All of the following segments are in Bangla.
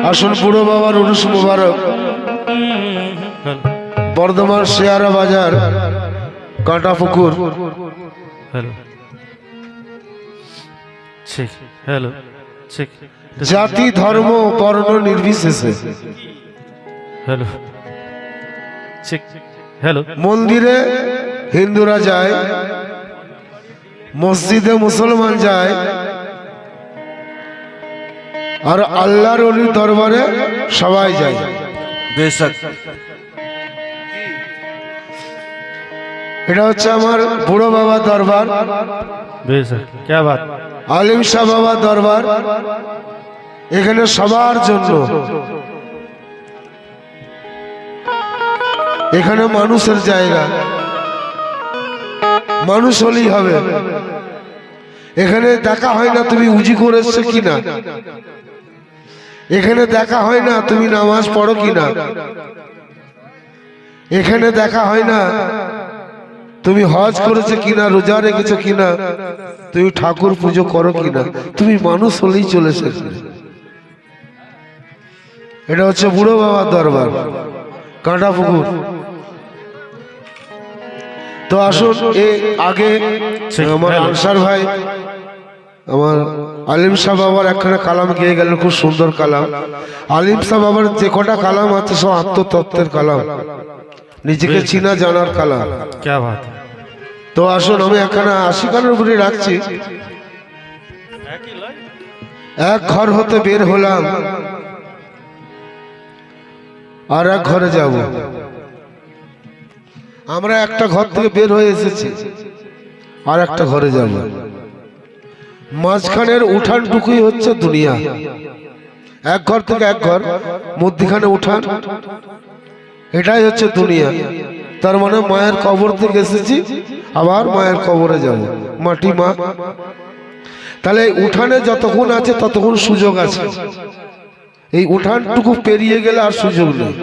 আসুন বুড়ো বাবার উরুস মুবারক বর্ধমান শেয়ারা বাজার কাঁটাপুকুর। জাতি ধর্ম বর্ণ নির্বিশেষে মন্দিরে হিন্দুরা যায়, মসজিদে মুসলমান যায়, আর আল্লাহর ওলির দরবারে সবাই যায়। বেশক এটা হচ্ছে আমার বুড়ো বাবা দরবার, আলিম শাহ বাবা দরবার। এখানে সবার জন্য, এখানে মানুষের জায়গা, মানুষ হলেই হবে। এখানে দেখা হয় না তুমি উজি করেছো কিনা, এখানে দেখা হয় না তুমি নামাজ পড়ো কিনা, এখানে দেখা হয় না তুমি হজ করেছো কিনা, রোজা রেখেছো কিনা, তুমি ঠাকুর পুজো করো কিনা। তুমি মানুষ হলেই চলেছে। এটা হচ্ছে বুড়ো বাবার দরবার কাঁটাপুকুর। তো আসুন, আগে আমার আনসার ভাই আমার আলিম শাহ বাবার একখানা কালাম গিয়ে গেলেন, খুব সুন্দর কালাম। আলিম শাহ বাবার যে কটা কালাম আছে সব আত্মতত্ত্বের কালাম, নিজেকে চিনা জানার কালাম। তো আসুন, আমি একখানা আশিকানের উপরে রাখছি। এক ঘর হতে বের হলাম, আর এক ঘরে যাব। আমরা একটা ঘর থেকে বের হয়ে এসেছি, আর একটা ঘরে যাব। মাঝখানের উঠানটুকুই হচ্ছে দুনিয়া। এক ঘর থেকে এক ঘর, মধ্যখানে উঠান, এটাই হচ্ছে দুনিয়া। তার মানে মায়ের কবর থেকে এসেছি, আবার মায়ের কবরে যাব, মাটি মা। তাহলে উঠানে যতক্ষণ আছে ততক্ষণ সুযোগ আছে, এই উঠানটুকু পেরিয়ে গেলে আর সুযোগ নেই।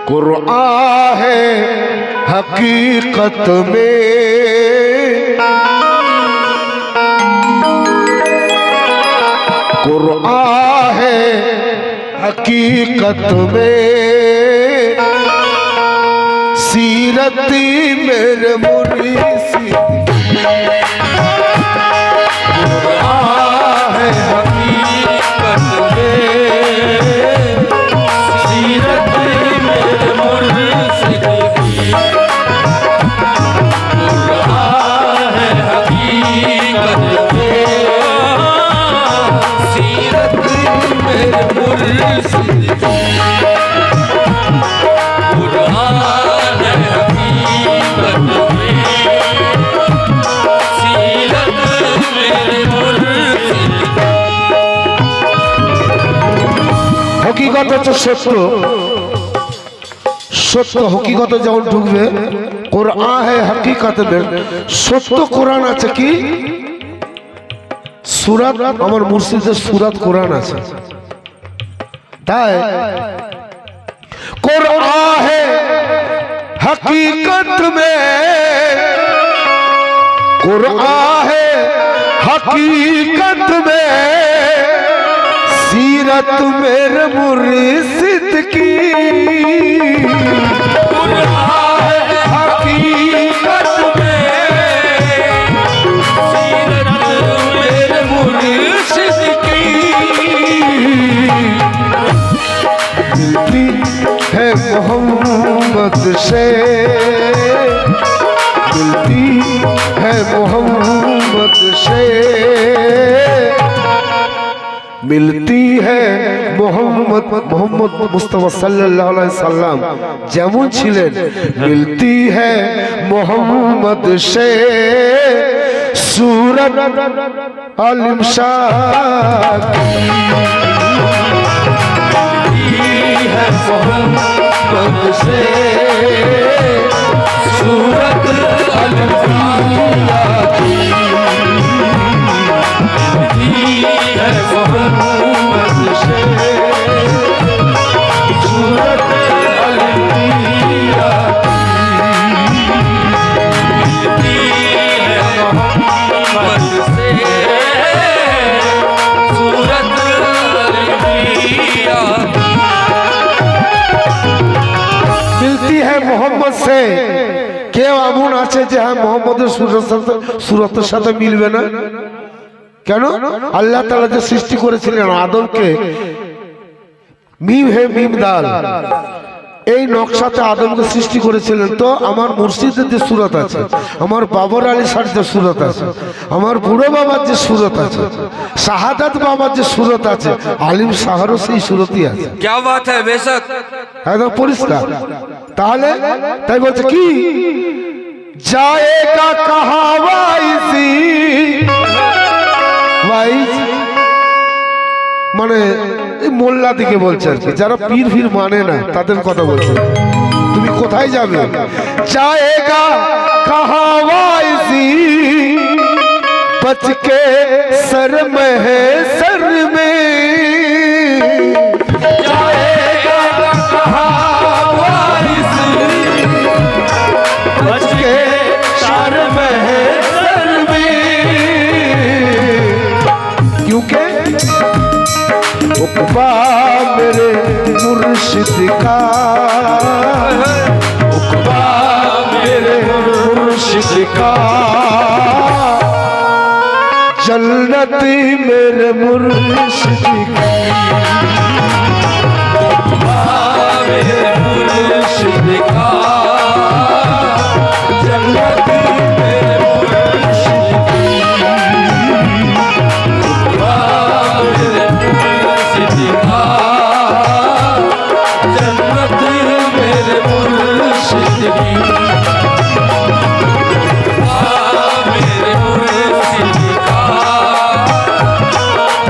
कुरान है हकीकत में, कुरान है हकीकत में, सीरती मेरे मुरीसी। कुरान है हकीकत में, सीरती मेरे मुरीसी। कुरान है हकीकत में, सीरती मेरे मुरीसी। হকিকত হচ্ছে সত্য, সত্য হকিকত যেমন ঢুকবে, কোরআন হে হকিকত में সত্য কোরআন আছে। কি সূরা, আমার মুর্শিদের সূরা কোরআন আছে। তাই কোরআন হে हकीकत में, कुरान है हकीकत में, सीरत मेरे मुर्शिद की। कुरान है हकीकत में, सीरत मेरे मुर्शिद की। है मोहम्मद से, मिलती है मोहम्मद से, मिलती है मोहम्मद मुस्तफा सल्लल्लाहु अलैहि वसल्लम যেমন ছিলেন, मिलती है मोहम्मद से, सूरत आलिम शाह है मोहम्मद से सूरत आलिम है मोहम्मद से सूरत मोहम्मद से কেউ এমন আছে যে হ্যাঁ মোহাম্মদের সুরতের সাথে মিলবে না কেন আল্লাহ তাআলা যে সৃষ্টি করেছিলেন আদমকে মিম হে মিম দাল এই নকশাতে আদমকে সৃষ্টি করেছিলেন তো আমার মুর্শিদের যে সুরত আছে আমার বাবর আলী শাহর যে সুরত আছে আমার বুড়ো বাবার যে সুরত আছে শাহাদাত বাবার যে সুরত আছে আলিম শাহরও সেই সুরতই আছে क्या बात है बेशक একদম পরিষ্কার তাহলে তাই বলছে কি जाएगा कहाँ वाइसी वाइस মানে এই মোল্লা দিকে বলছে আর কি যারা পীর ফির মানে না তাদের কথা বলছে তুমি কোথায় যাবে जाएगा कहाँ वाइसी बच के सर में है सर में जाएगा कहाँ वाइसी बच के सर में है सर में क्योंकि उकबा मेरे मुर्शिद का उकबा मेरे मुर्शिद का जन्नती मेरे मुर्शिद का उकबा मेरे मुर्शिद का जन्नती मेरे मुर्शिद का उकबा मेरे जन्नत मेरे मुर्शिद की मेरे मुर्शिद का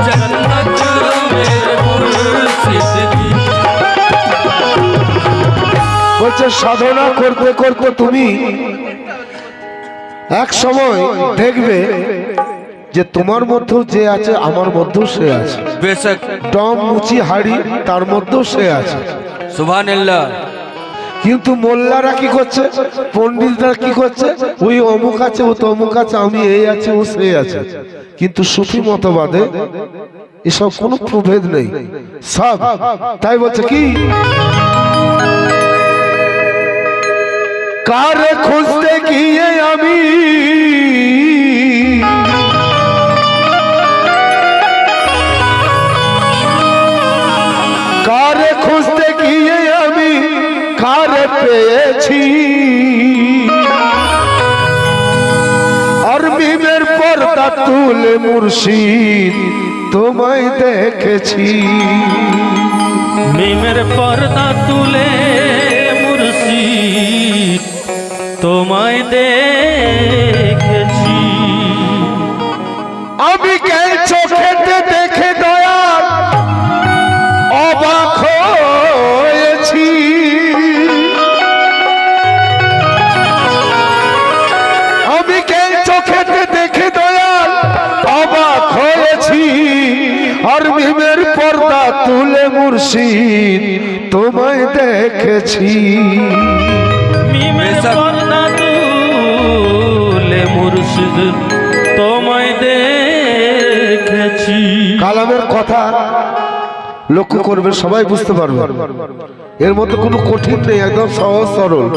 जन्नत मेरे मुर्शिद की বলছে সাধনা করতে করতে তুমি এক সময় দেখবে যে তোমার মধ্যেও যে আছে আমার মধ্যেও সে আছে बेशक ডম মুচি হাড়ি তার মধ্যেও সে আছে सुभान अल्लाह কিন্তু মোল্লারা কি করছে পণ্ডিতরা কি করছে ওই অমুক আছে ও তো অমুক আছে আমি এই আছে ও সে আছে কিন্তু সুফি মতবাদে এসব কোনো প্রভেদ নেই সব তাই বলছে কি কারে খুঁজতে গিয়ে আমি কারে খুঁজতে গিয়ে আমি কারে পেয়েছি আর মিমের পর্দা তুলে মুর্শিদ তোমায় দেখেছি মিমের পর্দা তুলে মুর্শিদ তোমায় দেখেছি আমি কে চোখেতে দেখে দয়াল অবাক হয়েছি আমি কে চোখেতে দেখে দয়াল অবাক হয়েছি আর মিমের পর্দা তুলে মুর্শিদ তোমায় দেখেছি মিমের পর্দা তুলে মুর্শিদ তোমায় দেখেছি কালামের কথা লক্ষ্য করবে সবাই বুঝতে পারবে এর মধ্যে কোনো কঠিন নেই একদম সহজ সরল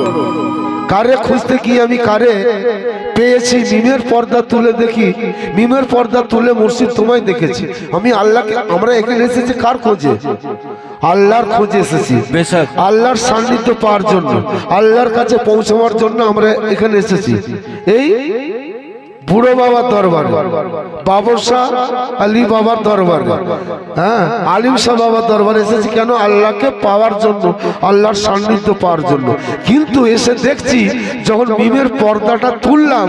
কারে খুঁজতে গিয়ে আমি কারে পেয়েছি মিমের পর্দা তুলে দেখি মিমের পর্দা তুলে মুর্শিদ তোমায় দেখেছি আমি আল্লাহকে আমরা এখানে এসেছি কার খোঁজে আল্লাহর খোঁজে এসেছি बेशक আল্লাহর সান্নিধ্য পাওয়ার জন্য আল্লাহর কাছে পৌঁছাবার জন্য আমরা এখানে এসেছি এই বুড়ো বাবার দরবার বাবর শাহ আলী বাবার দরবার হ্যাঁ আলিম শাহ বাবার দরবার এসেছি কেন আল্লাহকে পাওয়ার জন্য আল্লাহর সান্নিধ্য পাওয়ার জন্য কিন্তু এসে দেখছি যখন মিমের পর্দাটা তুললাম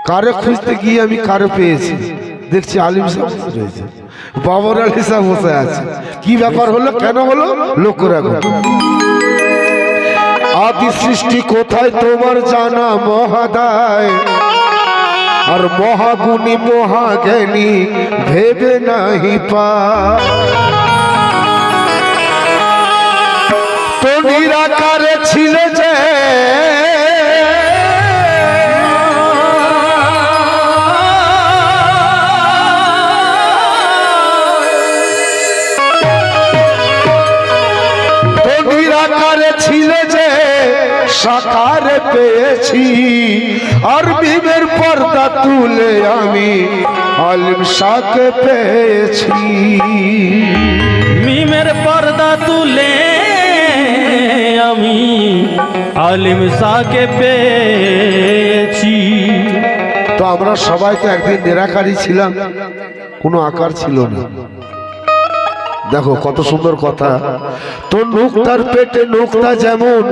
কারে খুঁজতে গিয়ে আমি কারে পেয়েছি, দেখছি আলিম সাহেব বসে রয়েছে, বাবর আলী সাহেব বসে আছে। কি ব্যাপার হলো, কেন হলো, লক্ষ্য রাখো। আদি সৃষ্টি কোথায় তোমার জানা মহাদায়, আর মহাগুণী মহাজ্ঞানী ভেবে নাহি পায়। তো নিরাকারে ছিল যে সাকারে পেয়েছি, আর মিমের পর্দা তুলে আমি আলিম শাহকে পেয়েছি। মিমের পর্দা তুলে আমি আলিম শাহকে পেয়েছি। তো আমরা সবাই তো একদিন নিরাকারই ছিলাম, কোনো আকার ছিল না। দেখো কত সুন্দর কথা। তো নুক্তার পেটে নুক্তা যেমন,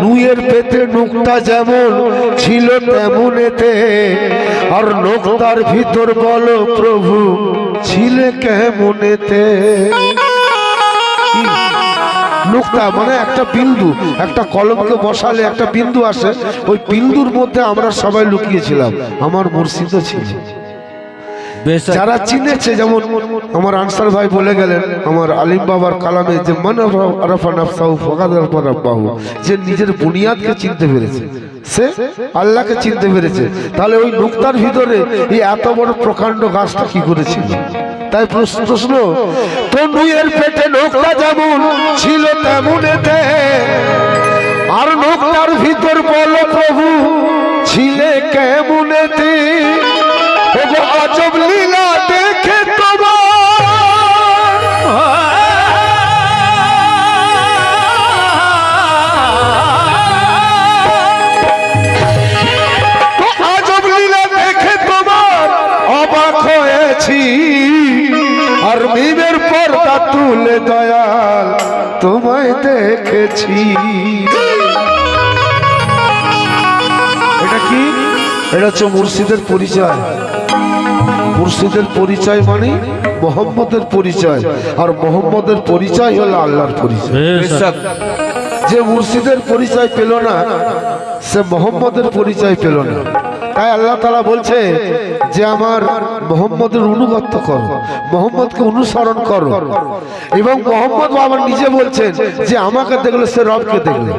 নুয়ের পেটে নুক্তা যেমন ছিল তেমন এতে, আর নুক্তার ভিতর বলো প্রভু ছিলে কেমন এতে। নুক্তা মানে একটা বিন্দু, একটা কলমকে বসালে একটা বিন্দু আসে, ওই বিন্দুর মধ্যে আমরা সবাই লুকিয়েছিলাম। আমার মুর্শিদও ছিল। যারা চিনেছে, যেমন আমার আনসার ভাই বলে গেলেন আমার আলিম বাবার কালামে, যে মান আরাফা নাফসাহু ফাকাদ আরাফা রাব্বাহু, যে নিজের বুনিয়াদকে চিনতে পেরেছে সে আল্লাহকে চিনতে পেরেছে। তাহলে ওই নুক্তার ভিতরে এই এত বড় প্রকাণ্ড গাছটা কি করেছিল? তাই প্রশ্ন, তো নুয়ের পেটে নুক্তা যেমন ছিল তেমন এতে, আর নুক্তার ভিতর বলো প্রভু ছিলে কেমন এতে। আজব লীলা দেখে তোমার অবাক হয়েছি, আর মিমের পর্দা তুলে দয়াল তোমায় দেখেছি। এটা কি? এটা হচ্ছে মুর্শিদের পরিচয়। মুর্শিদের পরিচয় মানে মোহাম্মদের পরিচয়, আর মোহাম্মদের পরিচয় হলো আল্লাহর পরিচয়। যে মুর্শিদের পরিচয় পেল না সে মোহাম্মদের পরিচয় পেল না। তাই আল্লাহ তাআলা বলছে যে আমার মোহাম্মদের অনুগত্য করো, মোহাম্মদকে অনুসরণ করো। এবং মোহাম্মদ বাবা নিজে বলছেন যে আমাকে দেখলে সে রবকে দেখলো।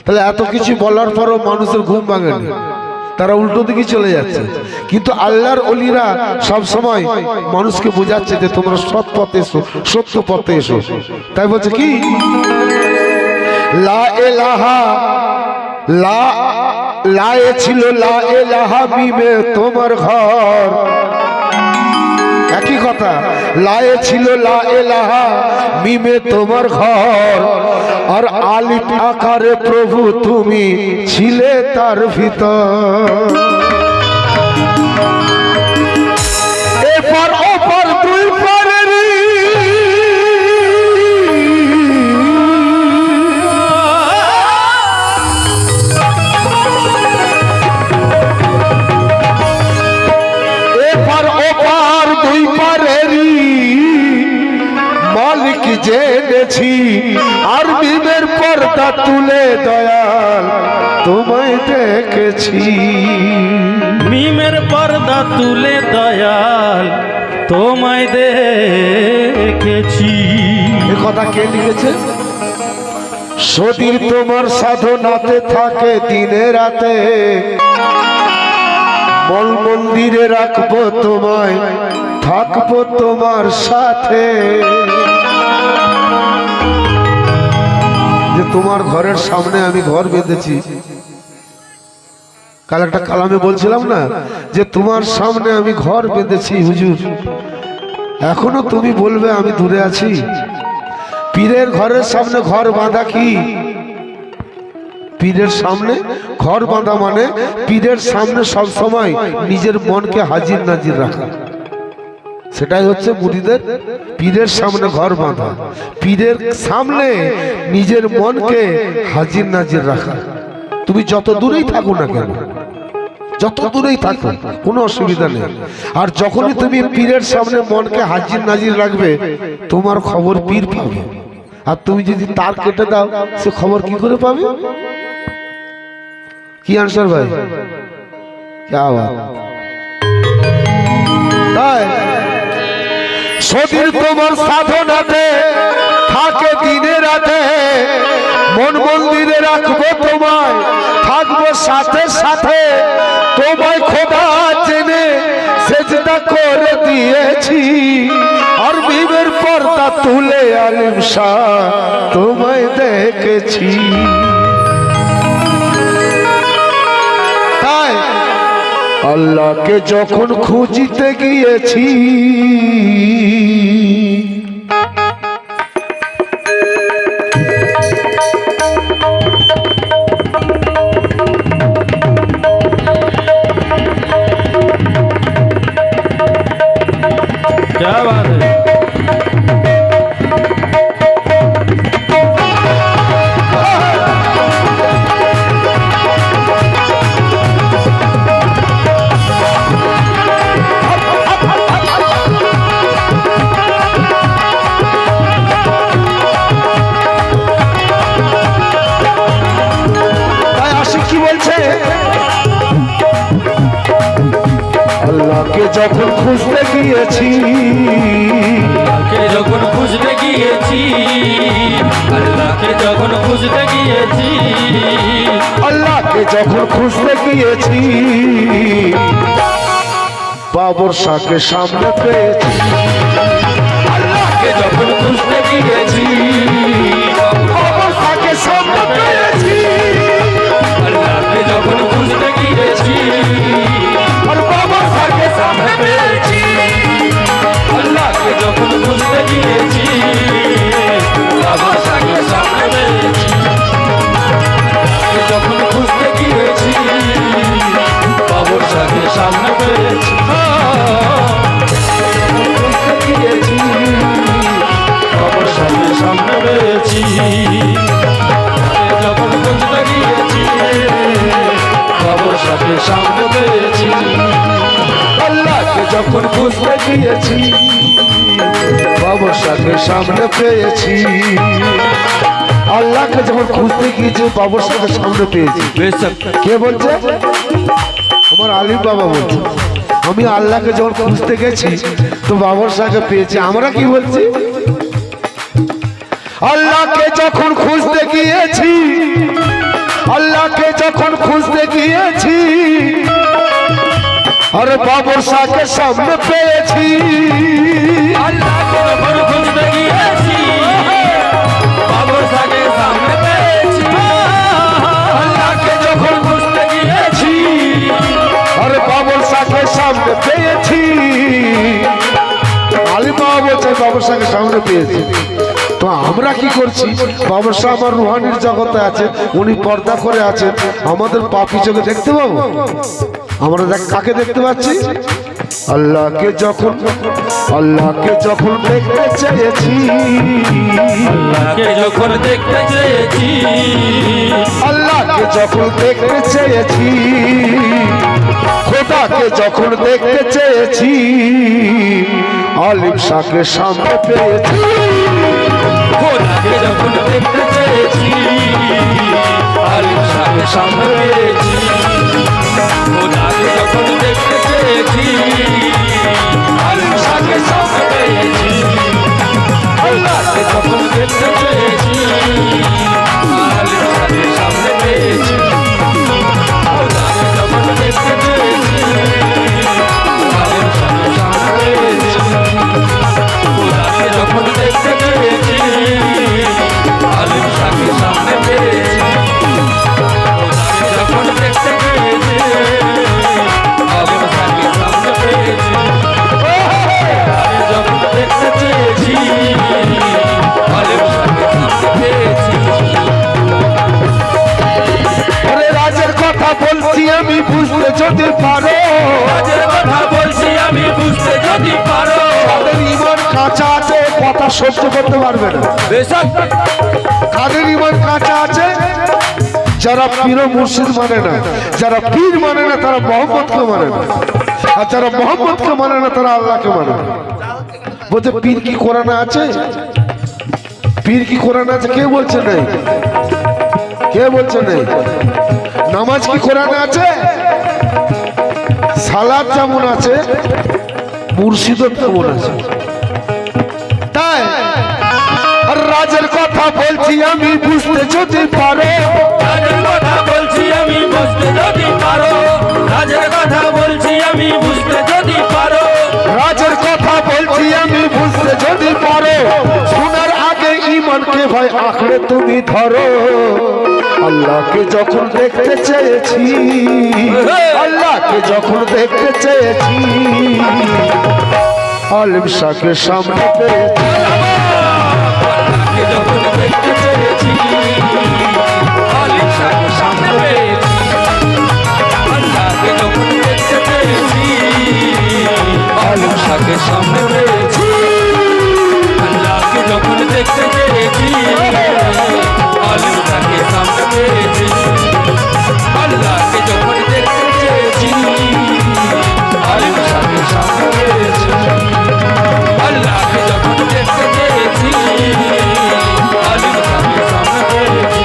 তাহলে এত কিছু বলার পরও মানুষের ঘুম ভাঙেনি, তারা উল্টো দিকে চলে যাচ্ছে। কিন্তু আল্লাহর ওলিরা সব সময় মানুষকে বোঝাচ্ছে যে তোমরা সৎ পথে এসো, সত্য পথে এসো। তাই বলছে কি, লা ইলাহা লা লায়ে ছিল লা ইলাহা মিমে তোমার ঘর। একই কথা, লায়ে ছিল লা ইলাহা মিমে তোমার ঘর, আর আলিফ আকারে প্রভু তুমি ছিলে তার ভিতর। এপার ওপার দুই পারেরই মালিক জেনেছি, আর মিমের পর্দা তুলে দয়াল তোমায় দেখেছি। মিমের পর্দা তুলে দয়াল তোমায় দেখেছি। এ কথা কে লিখেছে? সদীর তোমার সাধনাতে থাকে দিনে রাতে, মল মন্দিরে রাখবো তোমায়, থাকবো তোমার সাথে। যে তোমার ঘরের সামনে আমি ঘর বেঁধেছি, কাল একটা কালামে বলছিলাম না যে তোমার সামনে আমি ঘর বেঁধেছি হুজুর, এখনো তুমি বলবে আমি দূরে আছি। পীরের ঘরের সামনে ঘর বাঁধা কি? পীরের সামনে ঘর বাঁধা মানে পীরের সামনে সব সময় নিজের মনকে হাজির নাজির রাখা। সেটাই হচ্ছে মুরিদের পীরের সামনে ঘর বাঁধা, পীরের সামনে নিজের মনকে হাজির নাজির রাখা। তুমি যত দূরেই থাকো না কেন, যত দূরেই থাকো কোনো অসুবিধা নেই। আর যখনই তুমি পীরের সামনে মনকে হাজির নাজির রাখবে তোমার খবর পীর পাবে। আর তুমি যদি তার কেটে দাও সে খবর কি করে পাবে? কি আনসার ভাই? কি আওয়াজ? তাই সতীর তোমার সাধনাতে থাকে দিনে রাতে, মন মন্দিরে রাখবো তোমায়, থাকবো সাথে সাথে, তোমায় খোদা জেনে সেজদা করে দিয়েছি, আর বিবের পর্দা তুলে আলিম শাহ তোমায় দেখেছি। তাই আল্লাহকে যখন খুঁজিতে গিয়েছি, क्या बात है? আল্লাহকে যখন খুঁজতে গিয়েছি, আল্লাহকে যখন খুঁজতে গিয়েছি, আল্লাহকে যখন খুঁজতে গিয়েছি, আল্লাহকে যখন খুঁজতে গিয়েছি, বাবর শাহকে সামনে পেয়েছি। আল্লাহকে যখন খুঁজতে গিয়েছি, বাবর শাহকে সামনে পেয়েছি। আল্লাহকে যখন খুঁজতে গিয়েছি, আর বাবর শাহকে সামনে পেয়েছি। আল্লাহকে যখন খুঁজতে গিয়েছি, বাবার সাথে সামনে পেয়েছি। আল্লাহকে যখন খুঁজতে গিয়েছি, বাবার সাথে সামনে পেয়েছি। খুঁজতে গিয়েছি, বাবার সাথে সামনে পেয়েছি। যখন খুঁজতে গিয়েছি, বাবার সাথে সামনে পেয়েছি। আল্লাহকে যখন খুঁজতে গিয়েছি, বাবর শাহকে সামনে পেয়েছি। আল্লাহকে যখন খুঁজতে গিয়েছি, বাবর শাহকে সামনে পেয়েছি। बेशक কে বলছে? আমার আলিম বাবা বলছে আমি আল্লাহকে যখন খুঁজতে গেছি তো বাবর শাহকে পেয়েছি। আমরা কি বলছি? আল্লাহকে যখন খুঁজতে গিয়েছি, আল্লাহকে যখন খুঁজতে গিয়েছি, আরে বাবর শাহকে সামনে পেয়েছি। আল্লাহকে যখন খুঁজতে গিয়েছি, বাবার সাথে সামনে পেয়েছি। আল্লাহকে যখন খুঁজতে গিয়েছি, আরে বাবর শাহকে সামনে পেয়েছি। আলিম বাবা বলছে বাবর শাহকে সামনে পেয়েছি। তো আমরা কি করছি? বাবর শাহ আমার রুহানির জগতে আছে, উনি পর্দা করে আছেন, আমাদের পাপী চোখে দেখতে পাবো? আমরা কাকে দেখতে পাচ্ছি? আল্লাহকে যখন দেখতে চেয়েছি, আল্লাহকে যখন দেখতে চেয়েছি, আল্লাহকে যখন দেখতে চেয়েছি, খোদাকে যখন দেখতে চেয়েছি, আলিম শাহকে সামনে পেয়েছি। খোদাকে যখন দেখতে চেয়েছি, আলিম শাহকে সামনে পেয়েছি। খোদাকে যখন দেখতে চেয়েছি, আলিম শাহকে সামনে পেয়েছি। আল্লাহকে যখন দেখতে চেয়েছি, আলিম শাহকে সামনে পেয়েছি। খোদাকে যখন দেখতে চেয়েছি, আলিম শাহকে সামনে পেয়েছি। খোদাকে যখন দেখতে চেয়েছি, আলিম শাহকে সামনে পেয়েছি। খোদাকে যখন দেখতে চেয়েছি, আলিম শাহকে সামনে পেয়েছি। খোদাকে যখন দেখতে চেয়েছি, আলিম শাহকে সামনে পেয়েছি। আরে রাজের কথা বলছি আমি, বুঝতে যদি পারো, রাজের কথা বলছি আমি, বুঝতে যদি পারো। কাদের ইমান কাঁচা আছে কথা সহ্য করতে পারবে না। बेशक কাদের ইমান কাঁচা আছে যারা পীর ও মুর্শিদ মানে না, যারা পীর মানে না তারা মোহাম্মদকে মানে না, আর যারা মোহাম্মদকে মানে না তারা আল্লাহকে মানে না। বলছে পীর কি কোরআনে আছে? পীর কি কোরআনে আছে? কে বলছে নেই? কে বলছে নেই? নামাজ কি কোরআনে আছে? সালাত যেমন আছে মুর্শিদও তেমন আছে। তাই আর রাজের কথা বলছি আমি, বুঝতে যদি পারো, রাজের কথা বলছি আমি, বুঝতে যদি পারো, রাজের কথা বলছি আমি, বুঝতে যদি পারো, রাজের কথা বলছি আমি, বুঝতে যদি পারো, শোনার আগে ঈমানকে ভাই আঁকড়ে তুমি ধরো। আল্লাহকে যখন দেখতে চেয়েছি, আল্লাহকে যখন দেখতে চেয়েছি, আলিম শাহকে সামনে পেয়েছি। আল্লাহকে যখন দেখতে চেয়েছি, আলিম শাহকে সামনে পেয়েছি, আল্লাহকে যখন দেখতে চেয়েছি, আলিম শাহকে সামনে পেয়েছি, আল্লাহকে যখন দেখতে চেয়েছি, আলিম শাহকে সামনে পেয়েছি, আল্লাহকে যখন দেখতে চেয়েছি, আলিম শাহকে সামনে পেয়েছি, আল্লাহকে যখন দেখতে চেয়েছি, আলিম শাহকে সামনে পেয়েছি।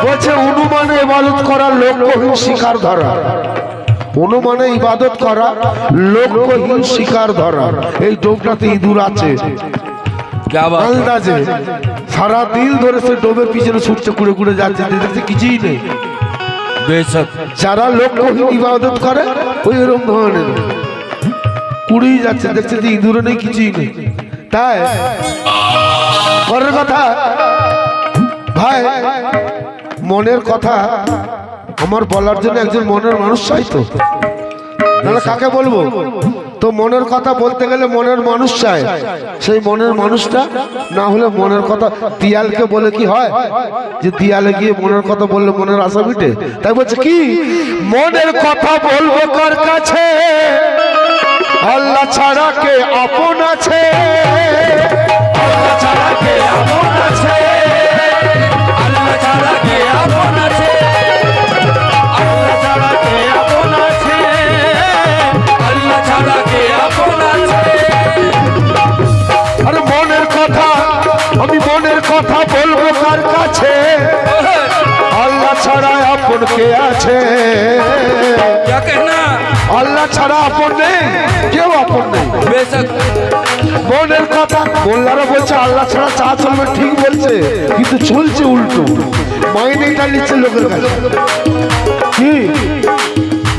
বলছে অনুমানে ইবাদত করা, লক্ষ্যহীন শিকার ধরা। অনুমানে ইবাদত করা, লক্ষ্যহীন শিকার ধরা। এই ডোবটাতে ইঁদুর আছে क्या बात है? আন্দাজে, সারা দিন ধরে সে ডোবের পিছনে ছুটছে, কুড়ে কুড়ে যাচ্ছে, দেখছে কিছুই নেই। बेशक যারা লক্ষ্যহীন ইবাদত করে ওই এরকম ধরনের কুড়িয়ে যাচ্ছে, দেখছে যে ইঁদুরে নেই, কিছুই নেই। তাই পরের কথা ভাই, মনের কথা আমার বলার জন্য একজন মনের মানুষ চাই। তো তাহলে কাকে বলবো? তো মনের কথা বলতে গেলে মনের মানুষ চাই। সেই মনের মানুষটা না হলে মনের কথা দিয়ালকে বলে কি হয় যে দিয়ালে গিয়ে মনের কথা বললে মনের আশা মিটে? তাই বলছে কি, মনের কথা বলবো কার কাছে, আল্লাহ ছাড়া কে আপন আছে, আল্লাহ ছাড়া কে আপন আছে, আল্লাহ ছাড়া কে আপন আছে, আল্লাহ ছাড়া কে আপন আছে, আল্লাহ ছাড়া কে আপন আছে। আরে মনের কথা, আমি মনের কথা বলবো কার কাছে, আল্লাহ ছাড়া আপন কে আছে? क्या कहना? আল্লাহ ছাড়া আপন নেই, কেউ আপন নেই। बेशक মনের কথা মোল্লারা বলছে আল্লাহ ছাড়া চা চলবে, ঠিক বলছে, কিন্তু চলছে উল্টো, মাইনেটা নিচ্ছে লোকের কাছে। কি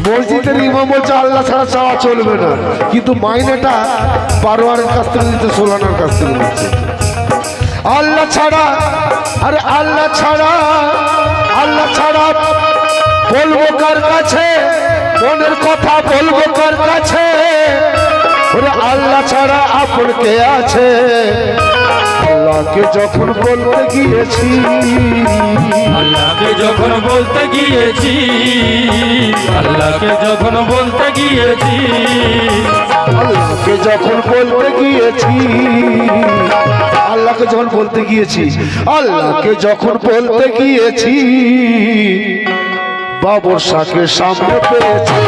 মসজিদের ইমাম বলছে আল্লাহ ছাড়া চাওয়া চলবে না, কিন্তু মাইনেটা বারোয়ারের কাছ থেকে নিচ্ছে, সোলানার কাছ থেকে নিচ্ছে। আল্লাহ ছাড়া, আরে আল্লাহ ছাড়া, আল্লাহ ছাড়া বলবো কার কাছে, মনের কথা বলবো কার কাছে, ওরে আল্লাহ ছাড়া আপন কে আছে? আল্লাহকে যখন বলতে গিয়েছি, আল্লাহকে যখন বলতে গিয়েছি, আল্লাহকে যখন বলতে গিয়েছি, আল্লাহকে যখন বলতে গিয়েছি, আল্লাহকে যখন বলতে গিয়েছি, আল্লাহকে যখন বলতে গিয়েছি, বাবর শাহকে সামনে পেয়েছি।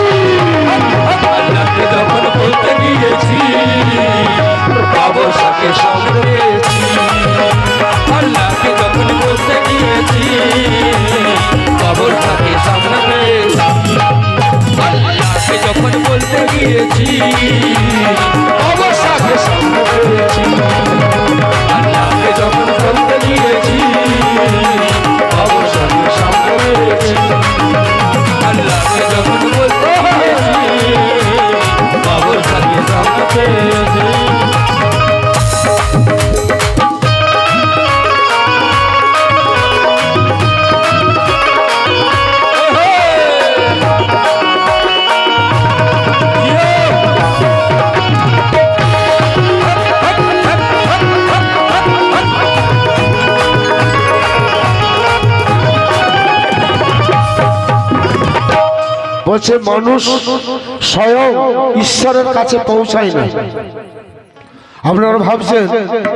আল্লাহকে যখন বলতে গিয়েছি, বাবর শাহকে সামনে পেয়েছি, আল্লাহকে যখন বলতে গিয়েছি, বাবর শাহকে সামনে পেয়েছি, আল্লাহকে যখন বলতে গিয়েছি, বাবর শাহকে সামনে পেয়েছি। আল্লাহকে যখন বলতে গিয়েছি, বাবর শাহকে সামনে পেয়েছি, আল্লাহকে যখন বলতে গিয়েছি, বাবর শাহকে সামনে পেয়েছি। বলছে মানুষ স্বয়ং ঈশ্বরের কাছে পৌঁছায় না। আপনারা ভাবছেন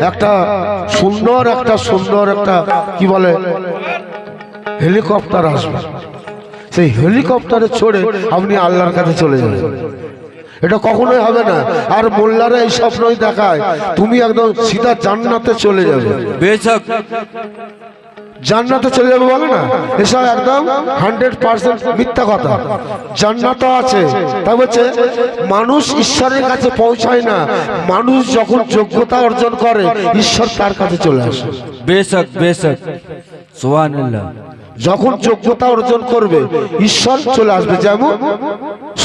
একটা সুন্দর একটা কি বলে হেলিকপ্টার আসবে, সেই হেলিকপ্টারে চড়ে আপনি আল্লাহর কাছে চলে যাবেন, এটা কখনোই হবে না। আর মোল্লারা এই স্বপ্নই দেখায় তুমি একদম সিধা জান্নাতে চলে যাবে, बेशक জান্নাতে চলে যাবে বলে না, এসব একদম 100% মিথ্যা কথা। জান্নাত আছে, তা বলছে মানুষ ঈশ্বরের কাছে পৌঁছায় না, মানুষ যখন যোগ্যতা অর্জন করে ঈশ্বর তার কাছে চলে আসে। बेशक बेशक सुभान अल्लाह। যখন যোগ্যতা অর্জন করবে ঈশ্বর চলে আসবে। যেমন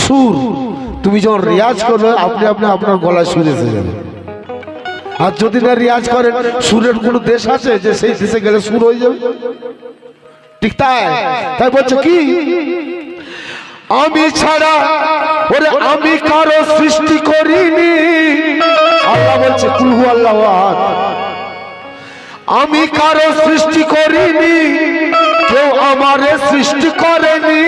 সুর, তুমি যখন রিয়াজ করবে আপনি আপনার গলায় সুর এসে যাবে। আর যদি না রিয়াজ করেন, সুরের কোন দেশ আছে যে সেই দেশে গেলে সুর হয়ে যাবে? ঠিক তাই বলছে কি, আমি ছাড়া ওরে আমি কারো সৃষ্টি করিনি। আল্লাহ বলছে কুল হু আল্লাহু আহাদ, আমি কারো সৃষ্টি করিনি, কেউ আমারে সৃষ্টি করেনি।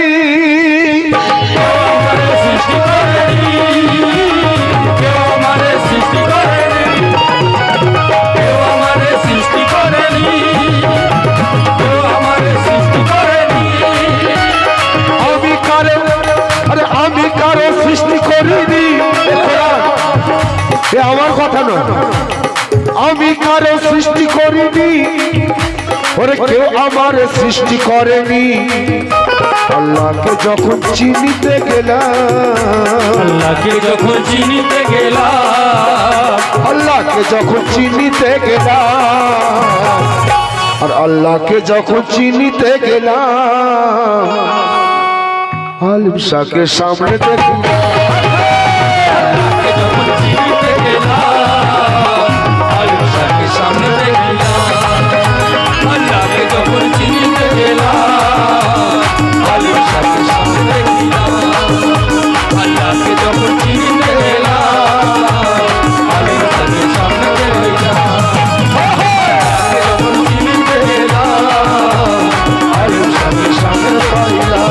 আমি কারো সৃষ্টি করিনি, এ আমার কথা নয়, আমি কারো সৃষ্টি করিনি, ওরে কেউ আমার সৃষ্টি করেনি। আল্লাহকে যখন চিনিতে গেলাম, আল্লাহকে যখন চিনিতে গেলাম, আল্লাহকে যখন চিনিতে গেলাম, আর আল্লাহকে যখন চিনিতে গেলাম, আলিম শাহকে সামনে দেখলাম, আল্লাহকে যখন চিনিতে গেলাম, আলিম শাহকে সামনে দেখলাম, আল্লাহকে যখন চিনিতে গেলাম, আলিম শাহকে সামনে দেখলাম, আল্লাহকে যখন চিনিতে গেলাম, আলিম শাহকে সামনে দেখলাম, আল্লাহকে যখন চিনিতে গেলাম, আলিম শাহকে সামনে পাইলাম,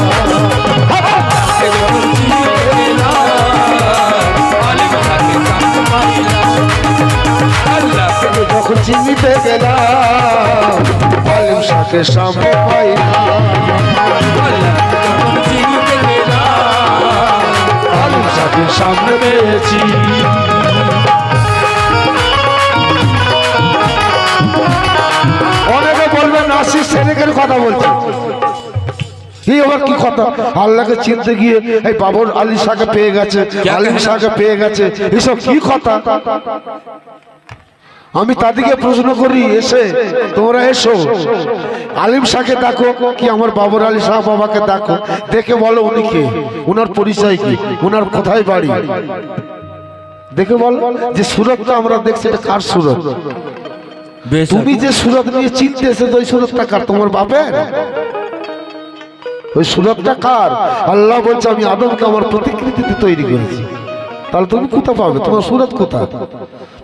যখন চিনিতে গেলাম, আলিম শাহকে সামনে পাইলাম, আলিম শাহকে সামনে পেয়েছি। অনেকে বলবেন নাসির সেনেকের কথা বলছে, এই আবার কি কথা? আল্লাহকে চিনতে গিয়ে এই বাবর আলী শাহকে পেয়ে গেছে, আলিম শাহকে পেয়ে গেছে, এসব কি কথা? আমি তাদেরকে প্রশ্ন করি, এসে তোমরা এসো আলিম শাহকে দেখো, কি আমার বাবর আলী শাহ বাবাকে দেখো, দেখে বলো উনি কে, উনার পরিচয় কি, উনার কোথায় বাড়ি, দেখে বলো যে সুরতটা আমরা দেখছি এটা কার সুরত। তুমি যে সুরত নিয়ে চিনতে এসেছো ওই সুরতটা কার? তোমার বাপের? ওই সুরতটা কার? আল্লাহ বলছে আমি আদমকে আমার প্রতিকৃতিতে তৈরি করেছি। তাহলে তুমি কোথা পাবে? তোমার সুরত কোথা?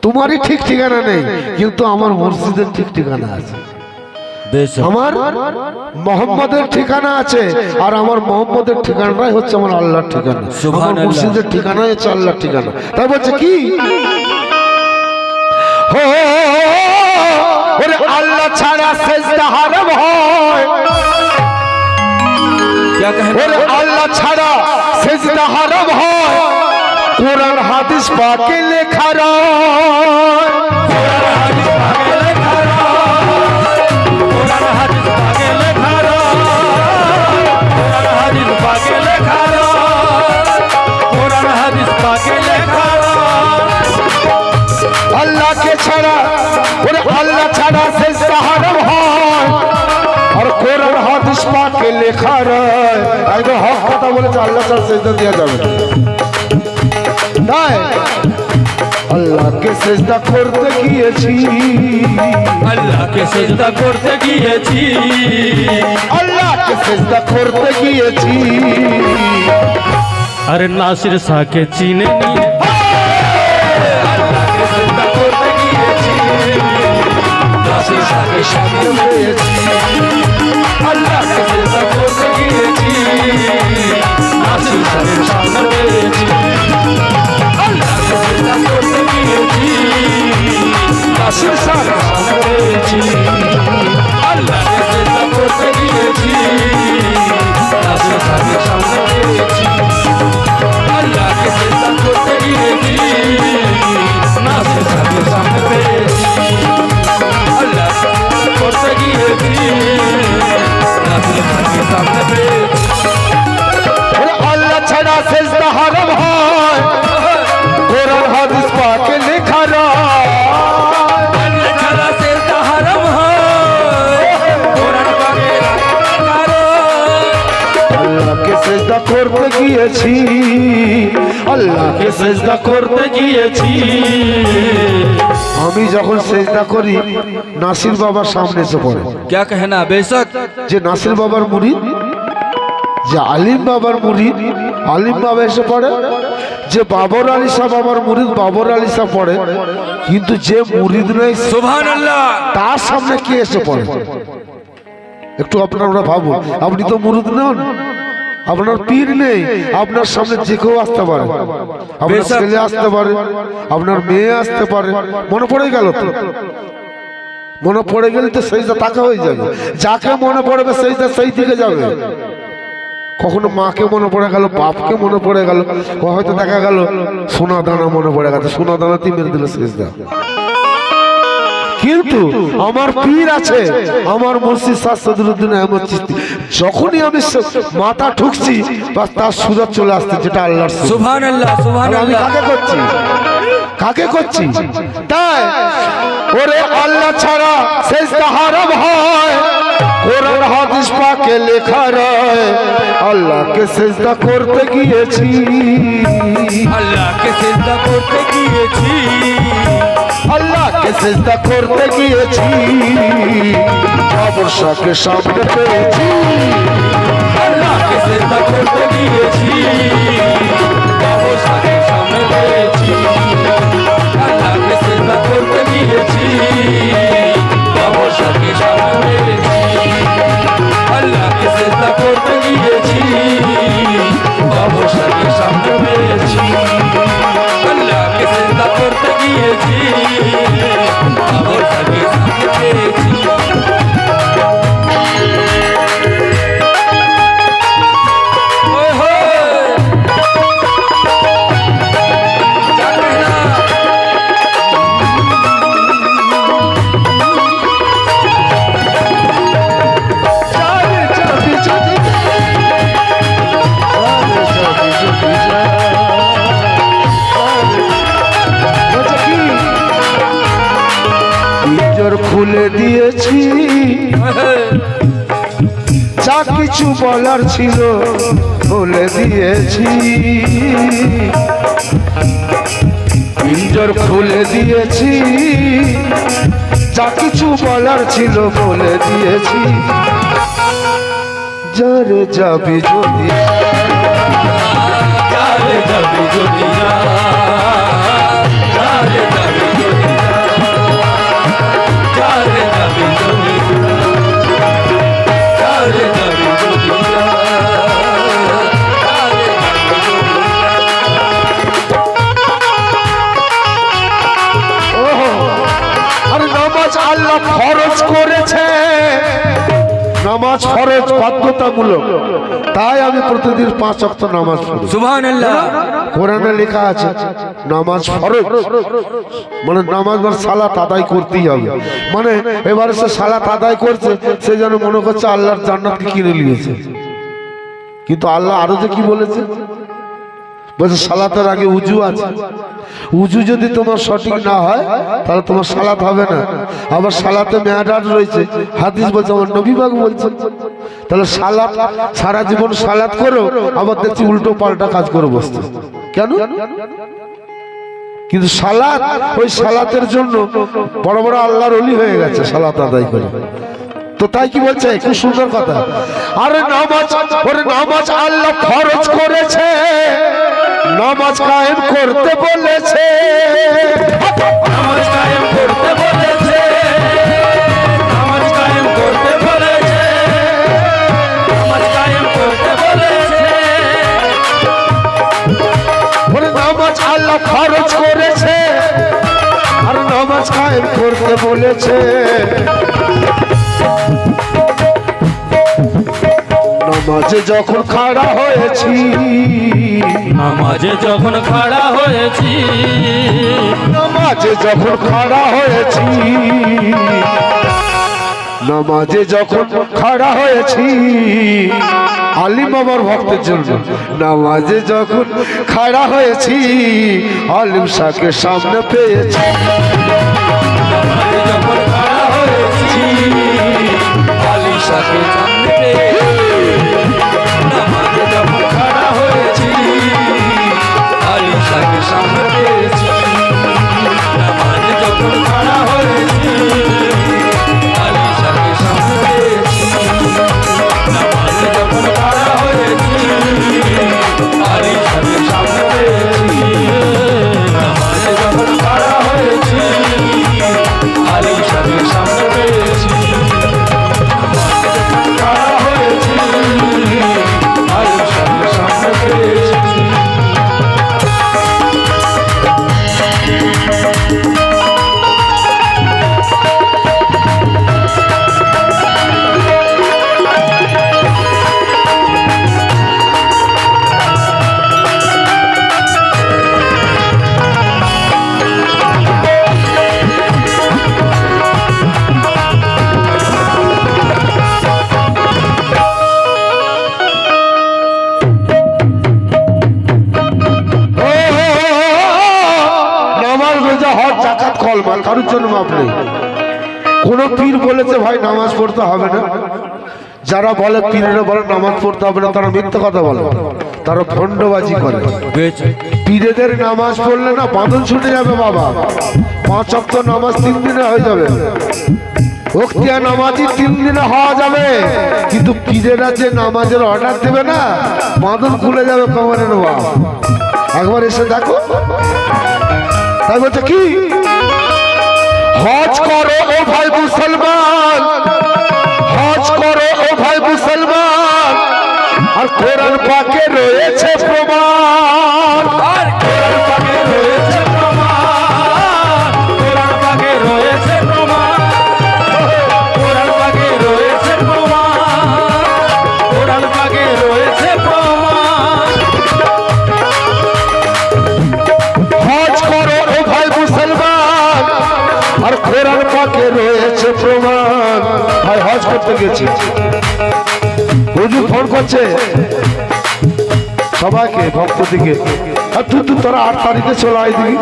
তোমারই ঠিক ঠিকানা নেই, কিন্তু আমার মসজিদের ঠিক ঠিকানা আছে, আমার মোহাম্মদের ঠিকানা আছে, আর আমার মোহাম্মদের ঠিকানাটাই হচ্ছে আমার আল্লাহর ঠিকানা, আমার মসজিদের ঠিকানাই হচ্ছে আল্লাহর ঠিকানা। তাই বলছে কি, ওরে আল্লাহ ছাড়া সেজদা হারাম হয়, ওরে আল্লাহ ছাড়া সেজদা হারাম হয়, কোরআন হাদিস পাকে লেখা রয়, আল্লাহকে ছাড়া, ওরে আল্লাহ ছাড়া সেজদা হারাম হয়, আর কোরআন হাদিস পাকে লেখা রয়। একদম হক কথা বলেছে, আল্লাহ ছাড়া সেজদা দেওয়া যাবে না। তাই আল্লাহকে সেজদা করতে গিয়েছি, আল্লাহকে সেজদা করতে গিয়েছি, আল্লাহকে সেজদা করতে গিয়েছি, আরে নাসির শাহকে চিনে নি, আল্লাহকে সেজদা করতে গিয়েছি, নাসির শাহকে সামনে পেয়েছি, আল্লাহকে সেজদা করতে গিয়েছি, নাসির নাসির স্যার পেয়েছি আল্লাহকে সেজদা করতে গিয়েছি নাসির সাহেবের সামনে পেয়েছি আল্লাহকে সেজদা করতে গিয়েছি নাসির সাহেবের সামনে পেয়েছি আল্লাহ করতে গিয়েছি নাসির সাহেবের সামনে পেয়েছি আল্লাহ ছাড়া সেজদা হারাম হয় কোরআন হাদিস পাকে লেখা রয় আল্লাহ ছাড়া সেজদা হারাম হয় কোরআন পাকে লেখা রয় আল্লাহকে সেজদা করতে গিয়েছি আল্লাহকে সেজদা করতে গিয়েছি আমি যখন সেজদা করি নাসির বাবার সামনে এসে পড়ে क्या कहना बेशक যে নাসির বাবার মুরিদ যে আলিম বাবার মুরিদ আলিম বাবা এসে পড়ে যে বাবর আলী শাহ বাবার মুরিদ বাবর আলী শাহ পড়ে কিন্তু যে মুরিদ নেই सुभान अल्लाह তার সামনে কে এসে পড়ে একটু আপনারা ভাবুন আপনি তো মুরিদ নন আপনার পীর নেই আপনার সামনে যে কেউ আসতে পারে আপনার ছেলে আসতে পারে আপনার মেয়ে আসতে পারে মনে পড়ে গেল তো মনে পড়ে গেলে তো সেইটা তাকা হয়ে যাবে যাকে মনে পড়বে সেইটা সেই দিকে যাবে কখনো মাকে মনে পড়ে গেল বাপকে মনে পড়ে গেল হয়তো দেখা গেল সোনা দানা মনে পড়ে গেছে সোনা দানাতেই মেরে দিল সেইটা কিন্তু আমার পীর আছে আমার মুর্শিদ শাহ সদরুদ্দিন আহমদ চিশতি যখনই আমি মাথা ঠুকছি বাস তার সুরত চলে আসছে যেটা আল্লাহর সুর। सुभान अल्लाह सुभान আর আমি अल्लाह কাকে করছি তাই ওরে আল্লাহ ছাড়া সেজদা হারাম হয় কোরআন হাদিস পাকে লেখা রয় আল্লাহকে সেজদা করতে গিয়েছি अल्लाह के सिजदा करते গিয়েছি আল্লাহকে সেজদা করতে গিয়েছি অবশ্যকে সামনে পেয়েছি আল্লাহকে সেজদা করতে গিয়েছি বাবসাকে সামনে পেয়েছি আল্লাহকে সেজদা করতে গিয়েছি বাবসাকে সামনে পেয়েছি আল্লাহকে সেজদা করতে গিয়েছি বাবসাকে সামনে পেয়েছি আল্লাহকে সেজদা করতে গিয়েছি বাবসাকে সামনে পেয়েছি ओए होए क्या कहना পিঞ্জর খুলে দিয়েছি যা কিছু বলার ছিল বলে দিয়েছি পিঞ্জর খুলে দিয়েছি যা কিছু বলার ছিল বলে দিয়েছি যারে যাবি যদি যারে যাবি যদি যা যারে যাবি যদি যা যারে যাবি যদি যা যারে যাবি যদি যা যারে যাবি যদি ওহো আরে নামাজ আল্লাহ ফরজ করেছে নামাজ ফরজ বাধ্যতামূলক তাই আমি প্রতিদিন 5 ওয়াক্ত নামাজ পড়ি सुभान अल्लाह কোরআনে লেখা আছে নামাজ ফরজ মানে নামাজ আর সালাত আদায় করতেই হবে মানে এবারে সে সালাত আদায় করছে সে যেন মনে করছে আল্লাহর জান্নাতকে কিনে নিয়েছে কিন্তু আল্লাহ আরো যে কি বলেছে বলছে সালাতের আগে উজু আছে উজু যদি তোমার সঠিক না হয় তাহলে তোমার সালাত হবে না আবার সালাতে মেয়াদার রয়েছে হাদিস বলছে আমার নবী পাক বলছেন তাহলে সালাত সারা জীবন সালাত করো আবার দেখছি উল্টো পাল্টা কাজ করে বসতে কেন কিন্তু সালাত ওই সালাতের জন্য বড় বড় আল্লাহর ওলি হয়ে গেছে সালাত আদায় করে তো তাই কি বলছে খুব সুন্দর কথা আরে নামাজ আল্লাহ ফরজ করেছে নামাজ কায়েম করতে বলেছে নামাজ কায়েম করতে বলেছে নামাজ কায়েম করতে বলেছে নামাজ কায়েম করতে বলেছে নামাজ আল্লাহ ফরজ করেছে আর নামাজ কায়েম কায়েম করতে বলেছে। নামাজে যখন খাড়া হয়েছি, নামাজে যখন খাড়া হয়েছি, নামাজে যখন খাড়া হয়েছি, নামাজে যখন খাড়া হয়েছি, আলিম বাবার ভক্তের জন্য নামাজে যখন খাড়া হয়েছি, আলিম শাহকে সামনে পেয়েছি। নামাজে যখন খাড়া হয়েছি, আলী শাহকে সামনে পেয়েছি। নামাজে যখন খাড়া হয়েছি, আলী শাহকে সামনে পেয়েছি। নামাজে যখন খাড়া হয়েছি, আলী শাহকে সামনে পেয়েছি। নামাজে যখন খাড়া হয়েছি, আলী শাহকে সামনে পেয়েছি। নামাজে যখন খাড়া হয়েছি, আলী শাহকে সামনে পেয়েছি। খাড়া হয়েছি, আলী শাহকে সামনে পেয়েছি। নামাজ রোজা হজ জাকাত কলমা কারোর জন্য মাপ নেই। কোন পীর বলেছে ভাই নামাজ পড়তে হবে না? যারা বলে পীরেরা বলে নামাজ পড়তে হবে না, তারা মিথ্যা কথা বলে, তারা ভণ্ডবাজি করে। পীরেদের নামাজ পড়লে না বাঁধন ছুটে যাবে বাবা। 5 ওয়াক্ত নামাজ 3 দিনে হয়ে যাবে, ওক্তিয়া নামাজই 3 দিনে হওয়া যাবে। কিন্তু পীরেরা যে নামাজের অর্ডার দেবে না, বাঁধন খুলে যাবে কবরের বাবা। একবার এসে দেখো। তাই বলছে কি, হজ করো ও ভাই মুসলমান, হজ করো ও ভাই মুসলমান, আর কোরআন পাকে রয়েছে প্রমাণ। আর কোরআন পাকে রয়েছে প্রমাণ, কোরআন পাকে রয়েছে প্রমাণ, কোরআন পাকে রয়েছে প্রমাণ, কোরআন পাকে রয়েছে প্রমাণ। হজ করো ও ভাই মুসলমান, আর কোরআন পাকে রয়েছে প্রমাণ। ভাই হজ করতে গেছি, হুজুর ফোন করছে সবাইকে ভক্তদিকে, আর তুই তোরা 8 তারিখে চলে আয় দিবি,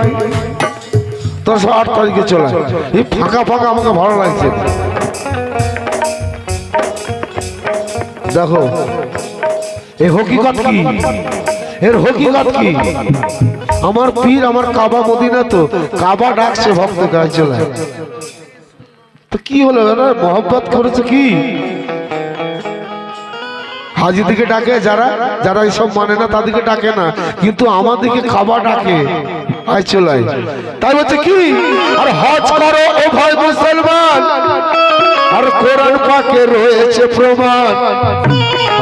তোরা সব 8 তারিখে চলে আয়। এই ফাঁকা ফাঁকা আমাকে ভালো লাগছে। দেখো এই হকিকত কি, এর হকিকত কি? আমার পীর আমার কাবা মদিনা, তো কাবা ডাকছে ভক্ত গায়ে চলে আয়। তো কি হলো, মোহাম্মত করেছে কি? হাজি দিকে ডাকে, যারা যারা এইসব মানে না তাদেরকে ডাকে না, কিন্তু আমাদেরকে কাবা ডাকে, আয় চলে। তাই বলছে কি, আর হজ করো ও ভাই মুসলমান, আর কোরআন পাকে রয়েছে প্রমাণ।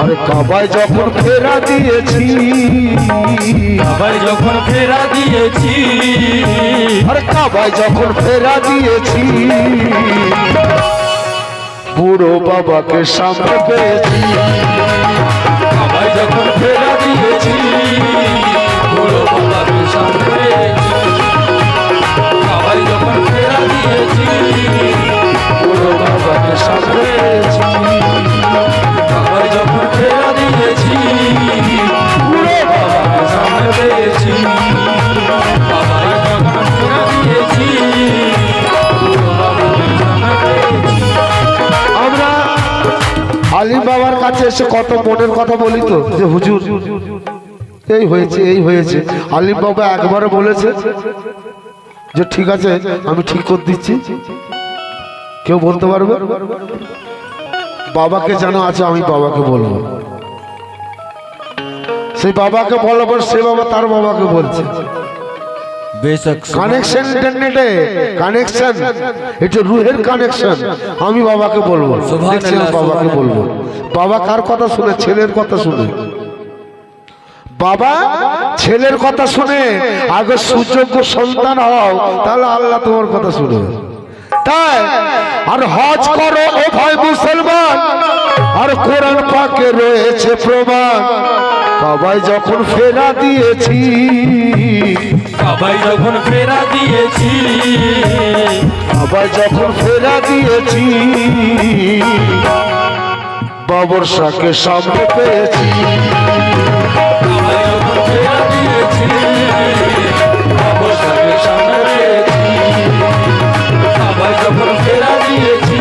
আর কাবায় যখন ফেরা দিয়েছি, আবার যখন ফেরা দিয়েছি, আর কাবায় যখন ফেরা দিয়েছি, বুড়ো বাবাকে সামনে পেয়েছি। আবার যখন ফেরা দিয়েছি, বুড়ো বাবাকে সামনে পেয়েছি। আবার যখন ফেরা দিয়েছি, বুড়ো বাবাকে সামনে পেয়েছি। আবার যখন ফেরা দিয়েছি, বুড়ো বাবাকে সামনে পেয়েছি। আবার যখন ফেরা দিয়েছি, বুড়ো বাবাকে সামনে পেয়েছি। আমরা আলিম বাবার কাছে এসে কত মনের কথা বলি তো, যে হুজুর এই হয়েছে এই হয়েছে। আলিম বাবা একবারে বলেছে যে ঠিক আছে আমি ঠিক করে দিচ্ছি। কেউ বলতে পারবে? বাবাকে জানা আছে, আমি বাবাকে বলবো। সেই বাবাকে বলার সে বাবা তার বাবাকে বলছে। কানেকশন ইন্টারনেটে কানেকশন, এটা রুহের কানেকশন। আমি বাবাকে বলবো, বাবাকে বলবো। বাবা কার কথা শুনে? ছেলের কথা শুনে। বাবা ছেলের কথা শুনে, আগে সুযোগ্য সন্তান হও, তাহলে আল্লাহ তোমার কথা শুনবে। তাই আর হজ করো ও ভাই মুসলমান, আর কোরআন পাকে রয়েছে প্রমাণ। কাবায় যখন ফেরা দিয়েছি, কাবায় যখন ফেরা দিয়েছি, কাবায় যখন ফেরা দিয়েছি, বাবর শাহকে সামনে পেয়েছি। কাবায় যখন ফেরা দিয়েছি, বাবর শাহকে সামনে পেয়েছি। কাবায় যখন ফেরা দিয়েছি,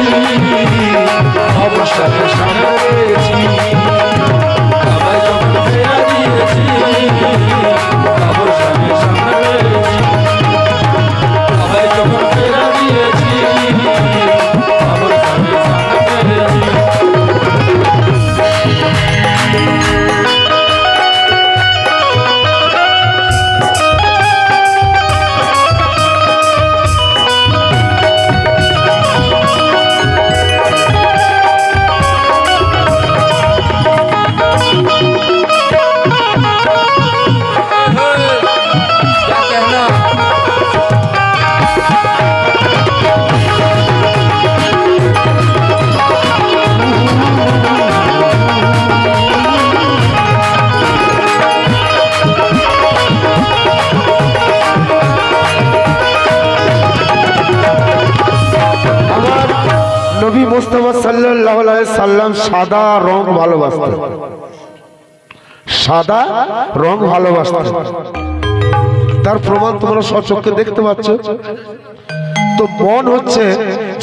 বাবর শাহকে সামনে পেয়েছি। কাবায় যখন ফেরা দিয়েছি, বাবর শাহকে সামনে পেয়েছি। কাবায় যখন ফেরা দিয়েছি, বাবর শাহকে সামনে পেয়েছি। क्या कहना। আমার নবী মুস্তাফা সাল্লাল্লাহু আলাইহি সাল্লাম সাদা রং ভালোবাসতেন, সাদা রং ভালোবাসতেন। তার প্রমাণ তোমরা সচক্ষে দেখতে পাচ্ছ। তো মন হচ্ছে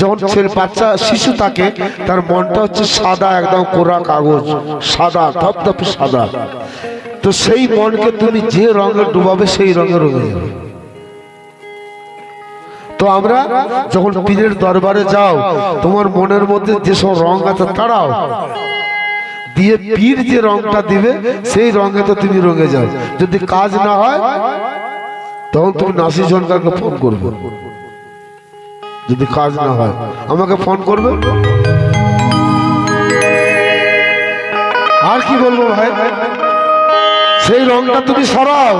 যখন ছেলে বাচ্চা শিশু থাকে, তার মনটা হচ্ছে সাদা, একদম কোরা কাগজ, সাদা ধপধপে সাদা। তো সেই মনকে তুমি যে রঙে ডুবাবে সেই রঙে রঙে যাবে। তো আমরা যখন পীরের দরবারে যাও, তোমার মনের মধ্যে যেসব রং আছে তারাও দিয়ে পীর যে রংটা দিবে সেই রঙে তো তুমি রঙে যাও। যদি কাজ না হয় তখন তুমি নাসির জনকাকে ফোন করবে। যদি কাজ না হয় আমাকে ফোন করবে। আর কি বলবো ভাই, সেই রংটা তুমি সরাও,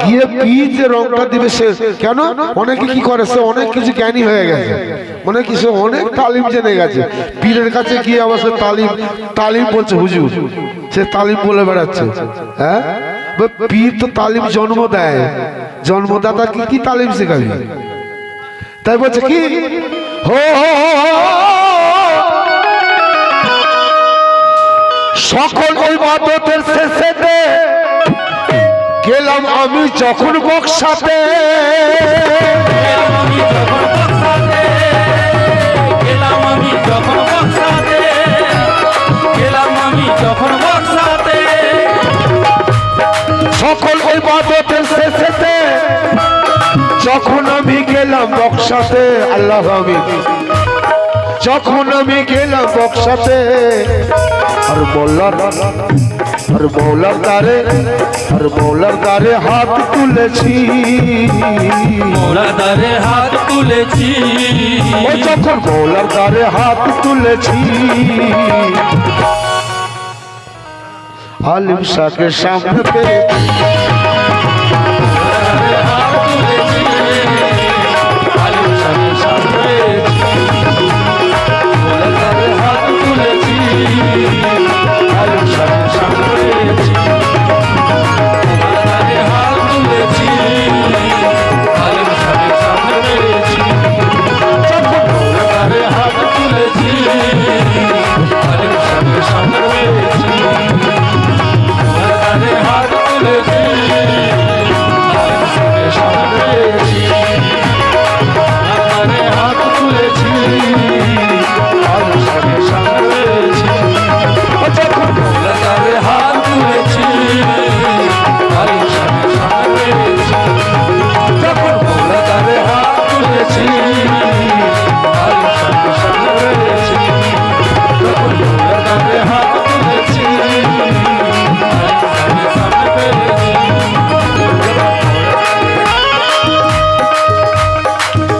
গিয়ে পীর যে রংটা দিবে সে। কেন অনেকে কি করে, সে অনেক কিছু জ্ঞানী হয়ে গেছে, মানে কি সে অনেক তালিম জেনে গেছে, পীরের কাছে গিয়ে আবার সে তালিম বলছে, হুজুর সে তালিম বলে বেড়াচ্ছে। হ্যাঁ, পীর তো তালিম জন্ম দেয়, জন্মদাতা কি তালিম শেখাবি? তাই বলছে কি হো সকল ইবাদতের শেষেতে গেলাম আমি যখন বক্সাতে, আমি যখন বক্সাতে, গেলাম আমি যখন বক্সাতে, গেলাম আমি যখন বক্সাতে। সকল ইবাদতের শেষেতে যখন আমি গেলাম বক্সাতে, আল্লাহ আমি যখন আমি গেলাম বক্সাতে, আর মৌলার দ্বারে হাত তুলেছি, মৌলার দ্বারে হাত তুলেছি, ও যখন মৌলার দ্বারে হাত তুলেছি, আলিম শাহকে সামনে পেয়েছি। হাত তুলেছি, আলিম শাহকে সামনে পেয়েছি। মৌলার দ্বারে হাত তুলেছি, আলিম শাহকে সামনে পেয়েছি। মৌলার দ্বারে হাত তুলেছি, আলিম শাহকে সামনে পেয়েছি। যখন মৌলার দ্বারে হাত তুলেছি, আলিম শাহকে সামনে পেয়েছি। মৌলার দ্বারে হাত তুলেছি, আলিম শাহকে সামনে পেয়েছি। মৌলার দ্বারে হাত তুলেছি, আলিম শাহকে সামনে পেয়েছি। যখন মৌলার দ্বারে হাত তুলেছি, আলিম শাহকে সামনে পেয়েছি। যখন মৌলার দ্বারে হাত তুলেছি, আলিম শাহকে সামনে পেয়েছি। যখন মৌলার দ্বারে হাত তুলেছি, আলিম শাহকে সামনে পেয়েছি।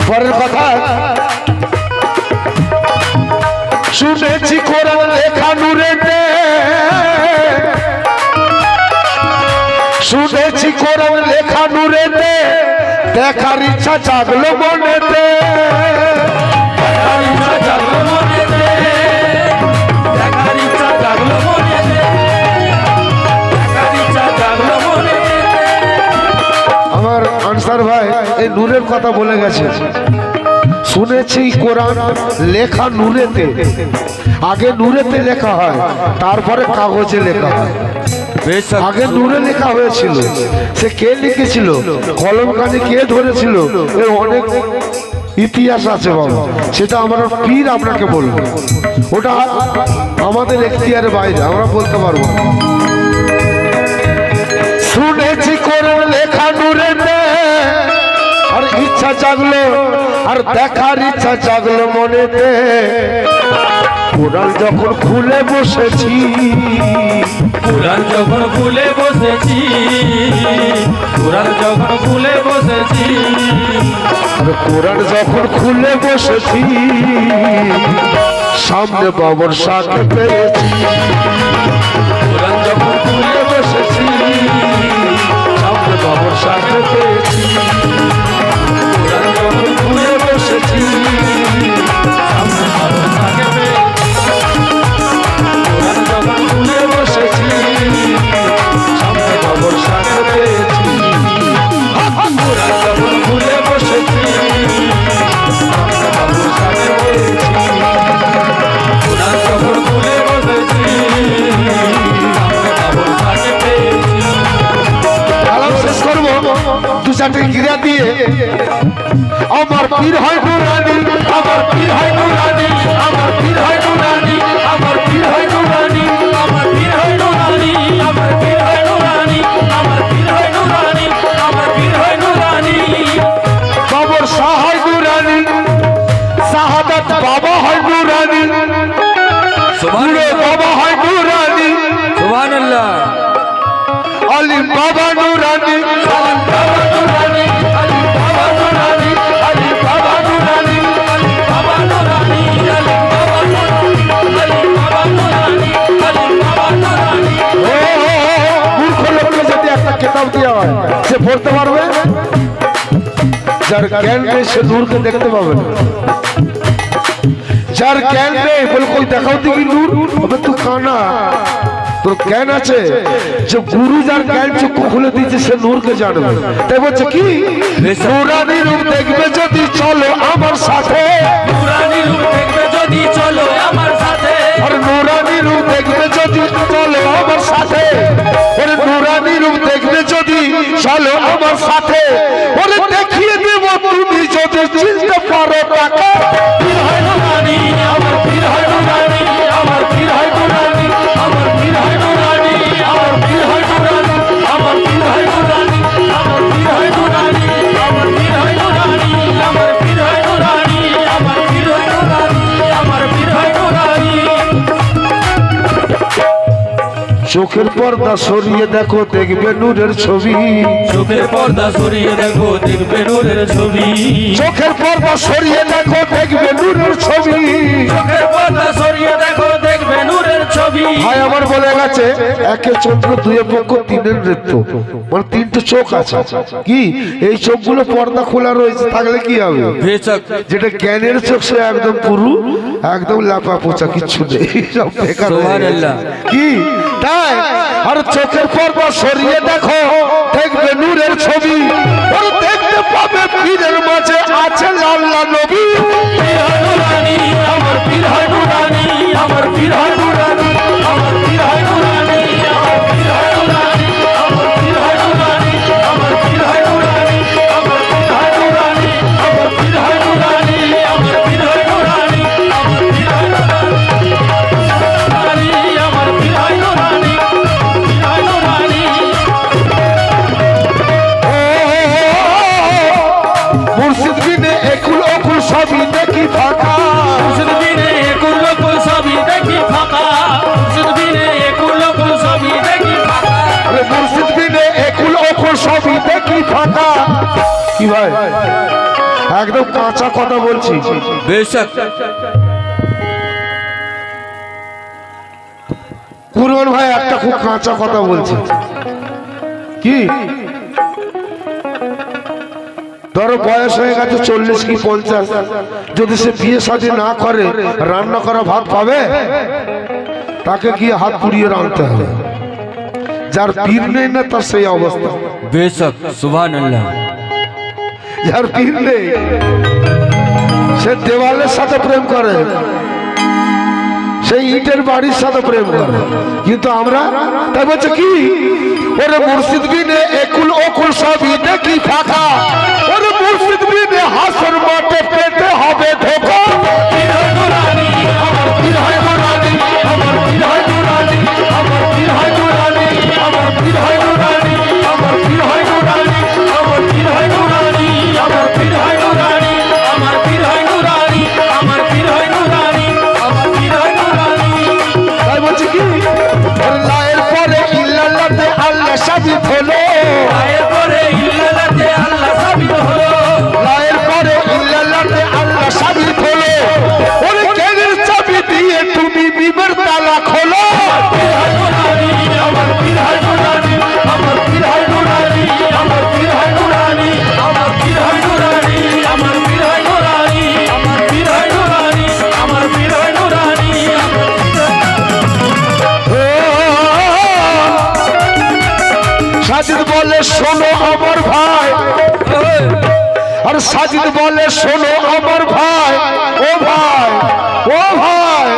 পরের কথা শুনেছি কোরআন লেখা নূরেতে, শুনেছি কোরআন লেখা নূরেতে, দেখার ইচ্ছা জাগলো মনেতে। নূরের কথা বলে গেছে। শুনেছি কোরআন লেখা নূরেতে, আগে নূরেতে লেখা হয়, তারপরে কাগজে লেখা হয়। বেশক আগে নূরে লেখা হয়েছিল, সে কে লিখেছিল, কলমকানি কে ধরেছিল, এর অনেক ইতিহাস আছে বাবা, সেটা আমরা পীর আপনাকে বলবো, ওটা আমাদের এখতিয়ারের বাইরে, আমরা বলতে পারবো না। শুনেছি কোরআন লেখা নূরেতে, আর ইচ্ছা জাগলো, আর দেখার ইচ্ছা জাগলো মনেতে। কোরআন যখন খুলে বসেছি, কোরআন যখন খুলে বসেছি, কোরআন যখন খুলে বসেছি, আর কোরআন যখন খুলে বসেছি, সামনে বাবর শাকে পেয়েছি। কোরআন যখন খুলে বসেছি, সামনে বাবর শাকে পেয়েছি। কোরআন যখন খুলে বসেছি, সামনে বাবর শাকে পেয়েছি। কোরআন যখন খুলে বসেছি, সামনে বাবর শাকে পেয়েছি। কোরআন যখন খুলে বসেছি, সামনে বাবর শাকে পেয়েছি। কোরআন যখন খুলে বসেছি, সামনে বাবর শাকে পেয়েছি। আলাপ শেষ করবো দু চারটে গিরা দিয়ে। আমার পীর হয় নুরানি, আমার পীর হয় নুরানি, আমার পীর হয় নুরানি, আমার পীর হয় নুরানি, আমার পীর হয় নুরানি, আমার পীর হয় নুরানি, আমার পীর হয় নুরানি, আমার পীর হয় নুরানি। বাবর শাহ হয় নুরানি, শাহাদাত বাবা হয় নুরানি, নূরে বাবা হয় নুরানি, সুবহানাল্লাহ। আলিম বাবা নুরানি, আলিম বাবা নুরানি, আলিম বাবা নুরানি, আলিম বাবা নুরানি, আলিম বাবা নুরানি, আলিম বাবা নুরানি, আলিম বাবা নুরানি, আলিম বাবা নুরানি। ও মূর্খ লোককে যদি একটা কিতাব দেওয়া হয়, সে পড়তে পারবে? যার জ্ঞান নেই সে নূরকে দেখতে পাবে না। যার জ্ঞান নেই বলে কই দেখাও দেখি নূর, হবে তুই কানা, তোর জ্ঞান আছে, যে গুরু যার জ্ঞান চক্ষু খুলে দিয়েছে সে নূরকে জানবে। তাই বলছে কি, নুরানি রূপ দেখবে যদি চলো আমার সাথে, নুরানি রূপ দেখবে যদি চলো আমার সাথে, আর নুরানি রূপ দেখবে যদি চলো আমার সাথে, ওরে নুরানি রূপ দেখবে যদি চলো আমার সাথে, ওরে দেখিয়ে দেব তুমি যদি চিনতে পারো তাকে। পীর হয় নুরানি, আমার পীর হয় নুরানি, আমার পীর হয় নুরানি, আমার পীর হয় নুরানি, আমার পীর হয় নুরানি, আমার পীর হয় নুরানি, আমার পীর হয় নুরানি, আমার পীর হয় নুরানি, আমার পীর হয় নুরানি, আমার পীর হয় নুরানি, আমার পীর হয় নুরানি। চোখের পর্দা সরিয়ে দেখো দেখবে নূরের ছবি, চোখের পর্দা সরিয়ে দেখো দেখবে নূরের ছবি, চোখের পর্দা সরিয়ে দেখো দেখবে নূরের ছবি। চোখের পর্দা সরিয়ে দেখো দেখবে নূরের ছবি। ভাই আমার বলে গেছে একে চন্দ্র দুয়ে পক্ষ তিনের নৃত্য, মানে তিনটে চোখ আছে। কি এই চোখগুলো পর্দা খোলা রয়েছে থাকলে কি হবে? বেশক যেটা জ্ঞানের চোখ সে একদম পুরু, একদম লাপা পোচা, কিচ্ছু নেই, সব বেকার হয়ে গেছে। সুবহানাল্লাহ। কি তাই? আর চোখের পর্দা সরিয়ে দেখো দেখবে নূরের ছবি, আর দেখতে পাবে পীরের মাঝে আছে আল্লাহ নবী। পীর হয় নুরানি, আমার পীর হয় নুরানি, আমার পীর হয় নুরানি, আমার পীর হয় নুরানি, আমার পীর হয় নুরানি, আমার পীর হয় নুরানি, আমার পীর হয় নুরানি, আমার পীর হয় নুরানি, আমার পীর হয় নুরানি, আমার পীর হয় নুরানি, আমার পীর হয় নুরানি, আমার পীর হয় নুরানি, পীর হয় নুরানি। মুর্শিদ বিনে একুল অকুল সবই দেখি ফাঁকা, মুর্শিদ বিনে একুল অকুল সবই দেখি ফাঁকা, মুর্শিদ বিনে একুল অকুল সবই দেখি ফাঁকা। আরে মুর্শিদ বিনে একুল অকুল সবই দেখি ফাঁকা। কি ভাই একদম কাঁচা কথা বলছি। বেশক কুরবান ভাই একটা খুব কাঁচা কথা বলছি। কি ধরো বয়স হয়ে গেছে 40 কি 50, যদি সে বিয়ে শাদী না করে রান্না করা ভাত পাবে? তাকে গিয়ে হাত পুড়িয়ে রাঁধতে হবে। যার পীর নেই না তার সেই অবস্থা। বেশক সুবহানাল্লাহ। যার পীর নেই সে দেওয়ালের সাথে প্রেম করে, সেই ইটের বাড়ির সাথে প্রেম করে। কিন্তু আমরা তাই বলছে কি, ওরে মুর্শিদ বিনে একুল ওকুল সবই দেখি ফাঁকা, ওরে মুর্শিদ বিনে হাসর মাঠে পেতে হবে ধোকা। পীর হয় নুরানি, আমার পীর হয় নুরানি, আমার পীর হয় নুরানি, আমার পীর হয় নুরানি, আমার পীর হয় নুরানি, আমার পীর হয় নুরানি, আমার পীর হয় নুরানি, আমার পীর হয় নুরানি, আমার পীর হয় নুরানি, আমার পীর হয় নুরানি, আমার পীর হয় নুরানি। তাই বলছে কি, ওরে লায়ের পরে ইল্লাল্লাহতে আল্লাহ সাবিত হলো, আয়ের পরে ইল্লাল্লাহতে আল্লাহ সাবিত হলো, লায়ের পরে ইল্লাল্লাহতে আল্লাহ সাবিত হলো, ওরে কেনের চাবি দিয়ে তুমি বিবের তালা খোলো। পীর হয় নুরানি, আমার পীর হয় নুরানি, আমার পীর হয় নুরানি, আমার পীর হয় নুরানি, আমার পীর হয় নুরানি, আমার পীর হয় নুরানি, আমার পীর হয় নুরানি, আমার পীর হয় নুরানি, আমার সাজিদ বলে শোনো আমার ভাই, আর সাজিদ বলে শোনো আমার ভাই, ও ভাই, ও ভাই,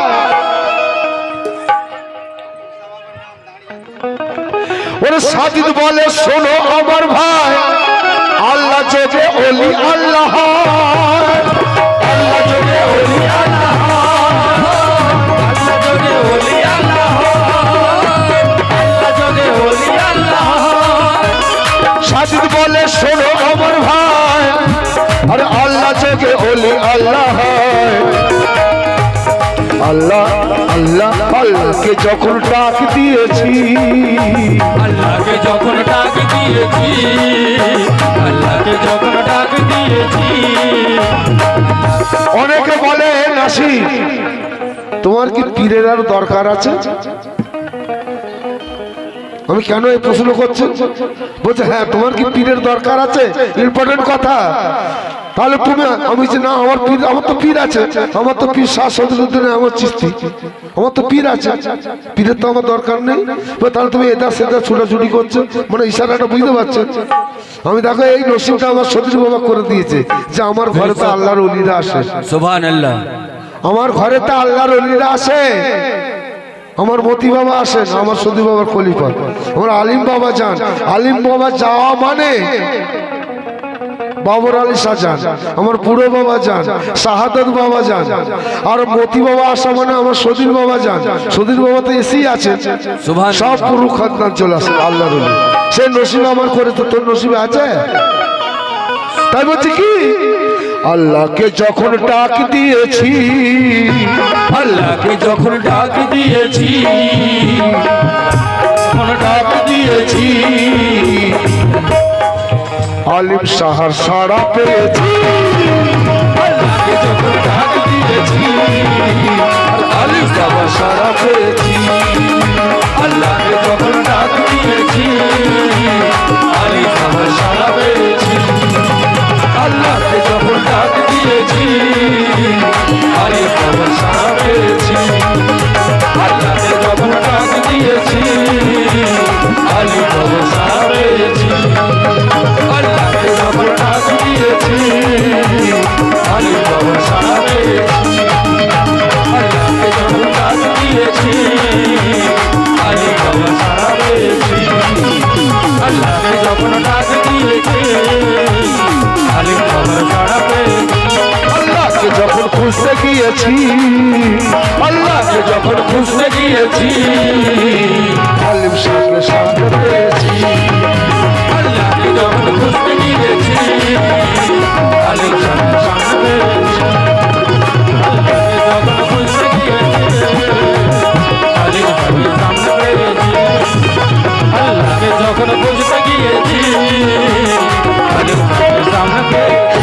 ওরে সাজিদ বলে শোনো আমার ভাই, আল্লাহ যোগে অলি আল্লাহ হয়, আল্লাহ যোগে অলি আল্লাহ আল্লাহ যোগে ওলি আল্লাহ, আল্লাহ যোগে ওলি আল্লাহ। সাজিদ বলে শোনো আমার ভাই, আর আল্লাহ যোগে অলি আল্লাহ হয়। আল্লাহ আল্লাহ আল্লাহকে যখন ডাক দিয়েছি, আল্লাহকে যখন ডাক দিয়েছি, আল্লাহকে যখন ডাক দিয়েছি, অনেকে বলে নাসি তোমার কি পীরের আর দরকার আছে? আমি কেন এই প্রশ্ন করছি, বলছে হ্যাঁ তোমার কি পীরের দরকার আছে, ইম্পর্টেন্ট কথা। তাহলে তুমি, আমি যে না আমার পীর, আমার তো পীর আছে, আমার তো পীর শাহ সদরুদ্দিন আমার চিস্তি, আমার তো পীর আছে, পীরের তো আমার দরকার নেই। তাহলে তুমি এটা সেটা ছুটাছুটি করছো, মানে ইশারাটা বুঝতে পারছো। আমি দেখো এই নসিবটা আমার সদরু বাবা করে দিয়েছে যে আমার ঘরে তো আল্লাহর ওলিরা আসে, সুবহানাল্লাহ। আমার ঘরে তো আল্লাহর ওলিরা আসে, আমার মতি বাবা আসেন, আমার সদী বাবার খলিফা, আমার আলিম বাবা যান, আলিম বাবা যাওয়া মানে বাবর আলী শাহজান, আমার বুড়ো বাবা যান, শাহাদত বাবা যান, আর মতি বাবা আসা মানে আমার সদীর বাবা যান, সদীর বাবা তো এসেই আছে, সব পুরো খানদান চলে আসে আল্লাহর ওলি। সে নসিব আমার করে তো তোর নসিবে আছে? তাই বলছি কি, আল্লাহকে যখন ডাক দিয়েছি, আল্লাহকে যখন ডাক দিয়েছি, যখন ডাক দিয়েছি, আলিম সাহার সাড়া পেয়েছি, আল্লাহকে যখন ডাক দিয়েছি, আলিম সাহার সাড়া পেয়েছি, আল্লাহকে যখন ডাক দিয়েছি, আলী আমার সারা পেয়েছি, আল্লাহকে যখন ডাক দিয়েছি, আলী আমার সারা পেয়েছি, আল্লাহকে যখন ডাক দিয়েছি, আলী আমার সারা পেয়েছি, আল্লাহকে যখন ডাক দিয়েছি, আলী আমার সারা পেয়েছি, আল্লাহকে যখন ডাক দিয়েছি, আলী আমার সারা পেয়েছি, আল্লাহকে যখন ডাক দিয়েছি, আলী আমার সারা পেয়েছি, আল্লাহকে যখন খুঁজতে গিয়েছি, আল্লাহকে যখন খুঁজতে গিয়েছি, আলিম সাহেবের সামনে পেয়েছি, আল্লাহকে যখন খুঁজতে গিয়েছি, আলী আমার সারা পেয়েছি, আল্লাহকে যখন খুঁজতে গিয়েছি, আলী আমার সামনে পেয়েছি, আল্লাহকে যখন খুঁজতে গিয়েছি, আলী আমার সামনে পেয়েছি,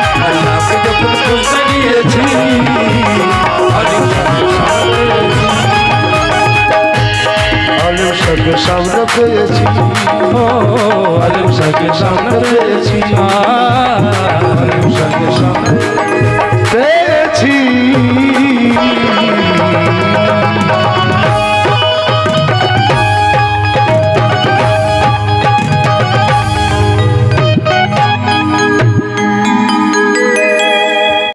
আল্লাহকে যখন খুঁজতে গিয়েছি, আলী আমার সামনে পেয়েছি, আলিম সাহেবের সামনে পেয়েছি, ও আলিম সাহেবের সামনে পেয়েছি, আলিম সাহেবের সামনে পেয়েছি।